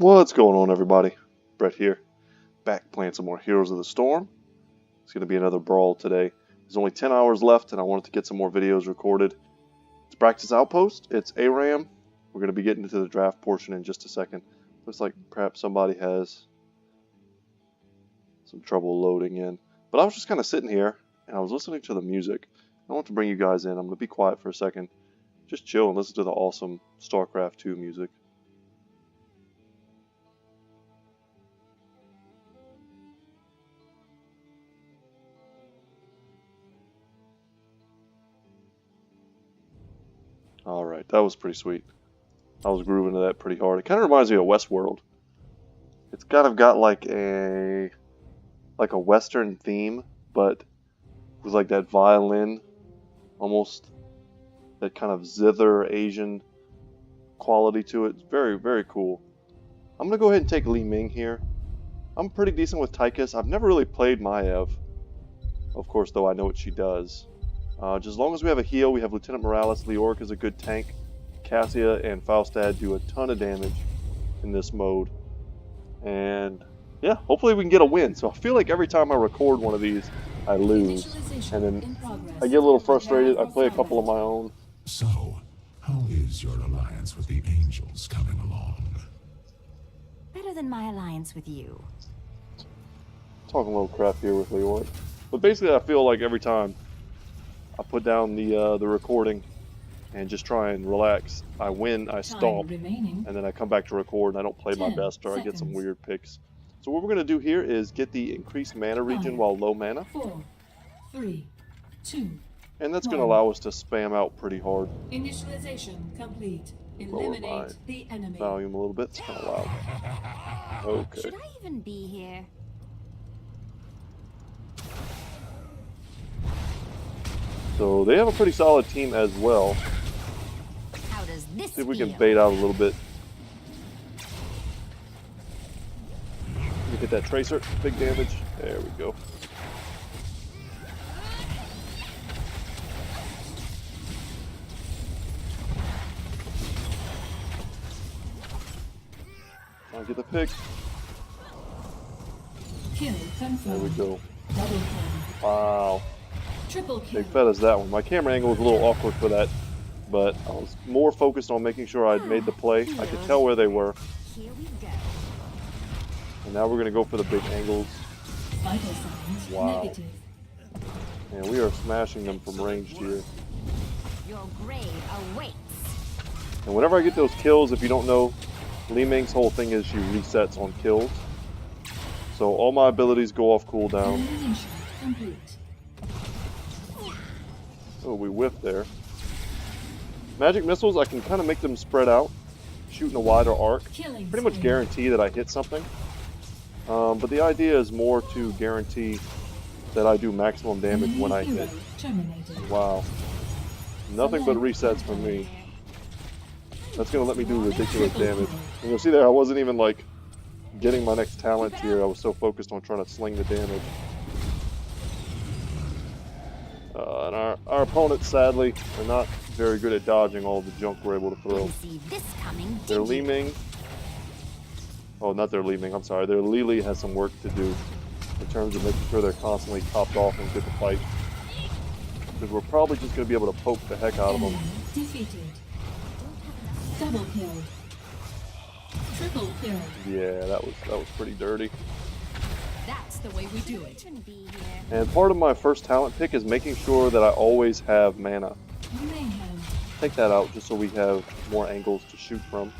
What's going on, everybody? Brett here, back playing some more Heroes of the Storm. It's going to be another brawl today. There's only 10 hours left, and I wanted to get some more videos recorded. It's Practice Outpost. It's ARAM. We're going to be getting into the draft portion in just a second. Looks like perhaps somebody has some trouble loading in. But I was just kind of sitting here, and I was listening to the music. I want to bring you guys in. I'm going to be quiet for a second. Just chill and listen to the awesome StarCraft 2 music. Alright, that was pretty sweet. I was grooving to that pretty hard. It kind of reminds me of Westworld. It's kind of got like a Western theme, but with like that violin, almost that kind of zither Asian quality to it. It's very, very cool. I'm going to go ahead and take Ming here. I'm pretty decent with Tychus. I've never really played Maiev. Of course, though, I know what she does. Just as long as we have a heal, we have Lieutenant Morales. Leoric is a good tank. Cassia and Faustad do a ton of damage in this mode. And yeah, hopefully we can get a win. So I feel like every time I record one of these, I lose. And then I get a little frustrated. I play a couple of my own. So, how is your alliance with the angels coming along? Better than my alliance with you. Talking a little crap here with Leoric. But basically I feel like every time I put down the recording and just try and relax, I win, I stomp, and then I come back to record and I don't play my best or I get some weird picks. So what we're going to do here is get the increased mana regen while low mana. 4, 3, 2, and that's going to allow us to spam out pretty hard. Initialization complete. Lower my Eliminate the enemy. volume a little bit, it's kind of loud. Okay. Should I even be here? So they have a pretty solid team as well. How does this See if we can feel? bait out a little bit. You hit that tracer, big damage. There we go. I'll get the pick. Kill There confirmed. we go. Double kill. Wow. Triple kill. Big fed is that one. My camera angle was a little awkward for that, but I was more focused on making sure I'd made the play. I could tell where they were. Here we go. And now we're going to go for the big angles. Vital signs Wow. negative. And we are smashing them from range here. Your grave awaits. And whenever I get those kills, if you don't know, Ming's whole thing is she resets on kills. So all my abilities go off cooldown. Elimination complete. Oh, we whiffed there. Magic missiles, I can kind of make them spread out, shoot in a wider arc. Killing Pretty much spree. guarantee that I hit something. But the idea is more to guarantee that I do maximum damage when I Hero hit. terminated. Wow. Nothing but resets for me. That's going to let me do ridiculous damage. And you'll see there, I wasn't even like getting my next talent here. I was so focused on trying to sling the damage. And our opponents, sadly, are not very good at dodging all the junk we're able to throw. Didn't see this coming, Their did you? Ming. Oh, not their Ming, I'm sorry. Their Li has some work to do in terms of making sure they're constantly topped off and good to fight. Because we're probably just going to be able to poke the heck out of them. Enemy defeated. Double kill. Triple kill. Yeah, that was pretty dirty. That's the way we do it. Be here. And part of my first talent pick is making sure that I always have mana. Mayhem. Take that out just so we have more angles to shoot from.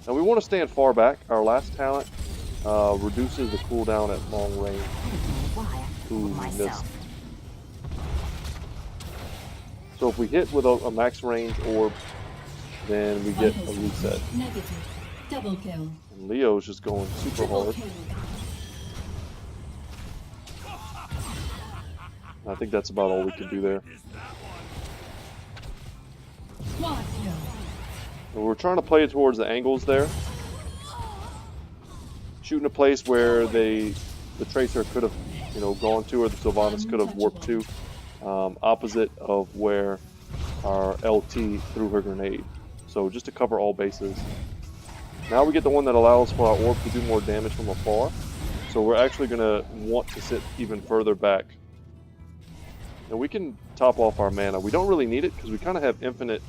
Now we want to stand far back. Our last talent reduces the cooldown at long range. Why I Ooh, fool missed. myself. So if we hit with a max range orb, then we get Vital a signs reset. negative. Double kill. And Leo's just going super Triple hard. kill. I think that's about all we can do there. Quad kill. And we're trying to play towards the angles there. Shooting a place where the Tracer could have, gone to, or the Sylvanas could have warped to. Opposite of where our LT threw her grenade. So just to cover all bases. Now we get the one that allows for our orb to do more damage from afar. So we're actually going to want to sit even further back. And we can top off our mana. We don't really need it because we kind of have infinite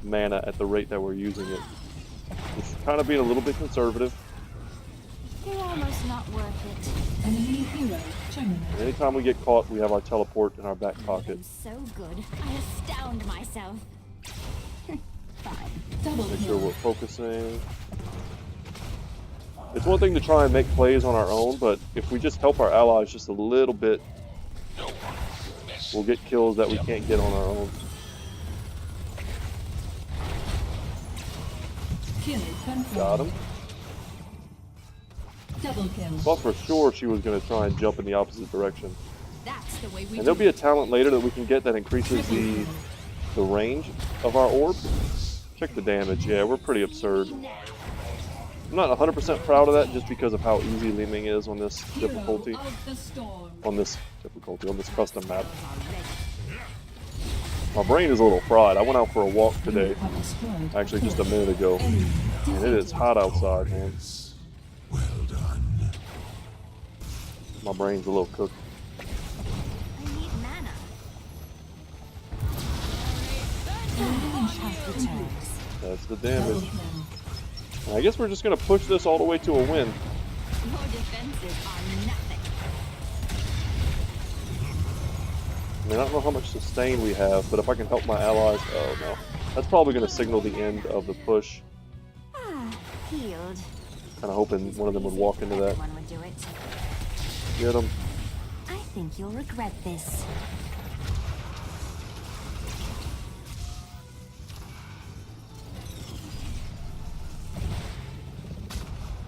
mana at the rate that we're using it. Just kind of being a little bit conservative. You're almost not worth it. Enemy hero terminated. And anytime we get caught, we have our teleport in our back pocket. I'm so good, I astound myself. Fine. Double Make sure kill. we're focusing. It's one thing to try and make plays on our own, but if we just help our allies just a little bit, we'll get kills that we can't get on our own. Kill confirmed. Got him. Double kill. Thought for sure she was going to try and jump in the opposite direction. That's the way we And there'll do be a it. talent later that we can get that increases the range of our orb. Check the damage. Yeah, we're pretty absurd. I'm not 100% proud of that just because of how easy Li Ming is on this difficulty. Hero of the storm. On this custom map. My brain is a little fried. I went out for a walk today, You have destroyed actually just a kill. minute ago, Enemy and it is defeated. hot outside, man. Well done. My brain's a little cooked. I need mana. Enemy returns. That's the Double damage. kill. And I guess we're just going to push this all the way to a win. Your defenses are nothing. I mean, I don't know how much sustain we have, but if I can help my allies... Oh, no. That's probably going to signal the end of the push. Ah, healed. Kind of hoping one of them would walk into that. One would do it. Get them. I think you'll regret this.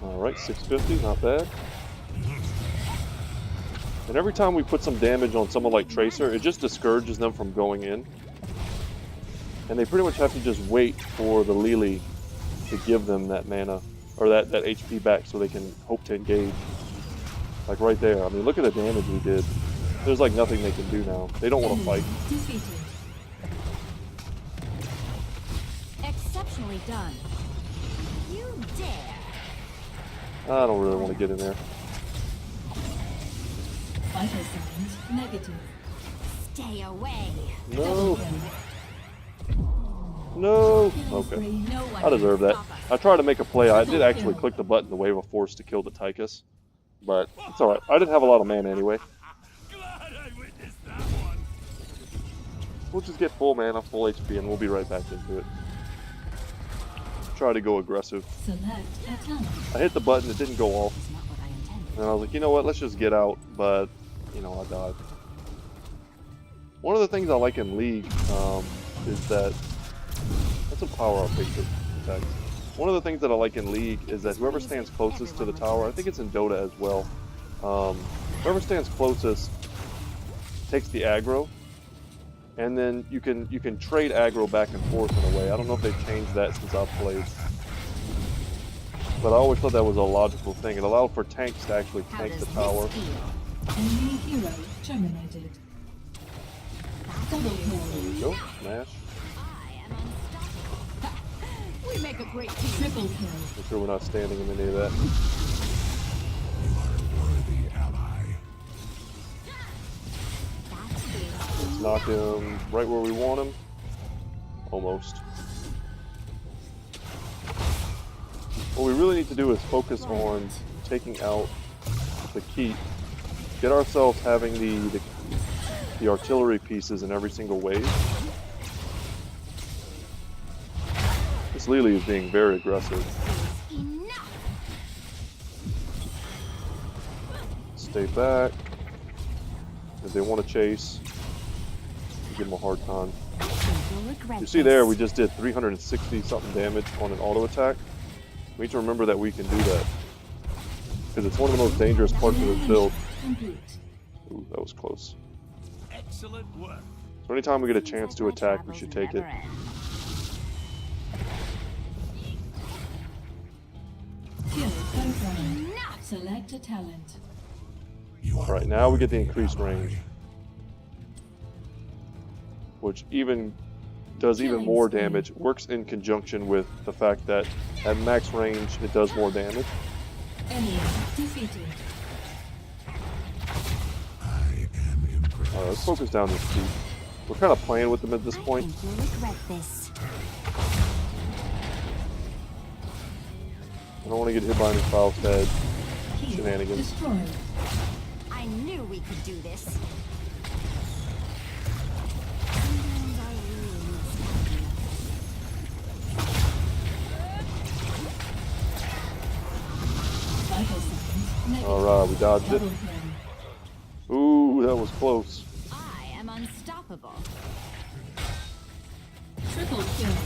Alright, 650, not bad. And every time we put some damage on someone like Tracer, it just discourages them from going in. And they pretty much have to just wait for the Lili to give them that mana, or that HP back so they can hope to engage. Like right there. I mean, look at the damage we did. There's like nothing they can do now. They don't want to fight. Defeated. Exceptionally done. You dare. I don't really want to get in there. Vital signs negative. Stay away. No. Double kill. No. Kill Okay. spree. No one I deserve can that. stop us. I tried to make a play. I did actually click the button, the Wave of Force, to kill the Tychus. But it's alright. I didn't have a lot of mana anyway. Glad I witnessed that one. We'll just get full mana, full HP, and we'll be right back into it. Try to go aggressive. Select a talent. I hit the button, it didn't go off. It's not what I intended. And I was like, you know what, let's just get out. But, you know, I died. One of the things I like in League is that... That's a power up basic attack. One of the things that I like in League is that whoever stands closest to the tower, I think it's in Dota as well, whoever stands closest takes the aggro, and then you can trade aggro back and forth in a way. I don't know if they've changed that since I've played, but I always thought that was a logical thing. It allowed for tanks to actually How tank does the tower. this feel? Enemy hero terminated. Double There kill. we go, smash. I am unstoppable. We make a great team. Triple kill. Make sure we're not standing in any of that. You are a worthy ally. That's good. Let's knock him right where we want him. Almost. What we really need to do is focus on taking out the keep. Get ourselves having the artillery pieces in every single wave. This Lili is being very aggressive. Enough. Stay back. If they want to chase, give them a hard time. I think you'll regret You see there, we this. just did 360 something damage on an auto attack. We need to remember that we can do that. Because it's one of the most dangerous parts of this build. Complete. Ooh, that was close. Excellent work. So anytime we get a chance to attack, we should take it. Never end. Kill confirmed. Select a talent. You are Alright, a now we get the worthy increased ally. range. Which even does even Killing more spree. damage. Works in conjunction with the fact that at max range it does more damage. Enemy defeated. I am impressed. Alright, let's focus down this feet. We're kind of playing with them at this I point. think you'll regret this. I don't want to get hit by any foul head Heel shenanigans. destroyed. I knew we could do this. Sometimes I really need Vital signs negative. Alright, we dodged it. Double kill. Ooh, that was close. I am unstoppable. Triple kill.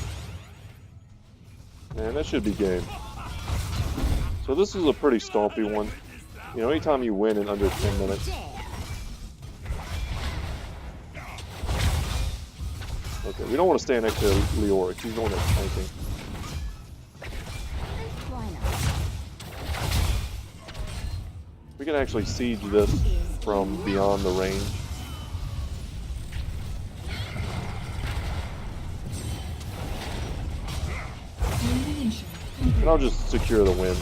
Man, that should be game. So this is a pretty stompy one. You know, anytime you win in under 10 minutes. Dare. Okay, we don't want to stand next to Leoric. He's the one that's tanking. Why not? We can actually siege this from beyond the range. Elimination. And I'll just secure the win.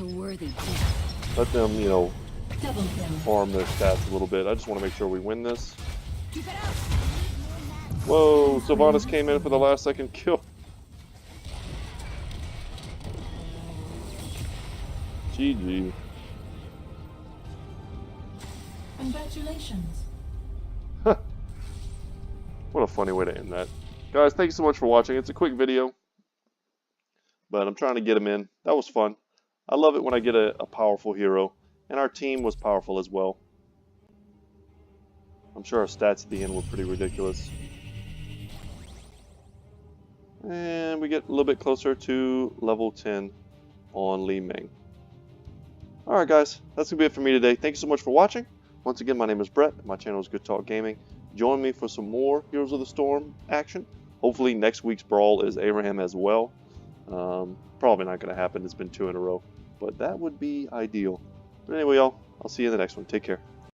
A worthy death. Let them, you know, Double kill. farm their stats a little bit. I just want to make sure we win this. Keep it up. Whoa, Sylvanas came in for the last second kill. GG. Congratulations. What a funny way to end that. Guys, thank you so much for watching. It's a quick video, but I'm trying to get them in. That was fun. I love it when I get a powerful hero, and our team was powerful as well. I'm sure our stats at the end were pretty ridiculous. And we get a little bit closer to level 10 on Ming. Alright guys, that's going to be it for me today. Thank you so much for watching. Once again, my name is Brett, and my channel is Good Talk Gaming. Join me for some more Heroes of the Storm action. Hopefully next week's Brawl is Abraham as well. Probably not going to happen, it's been 2 in a row. But that would be ideal. But anyway, y'all, I'll see you in the next one. Take care.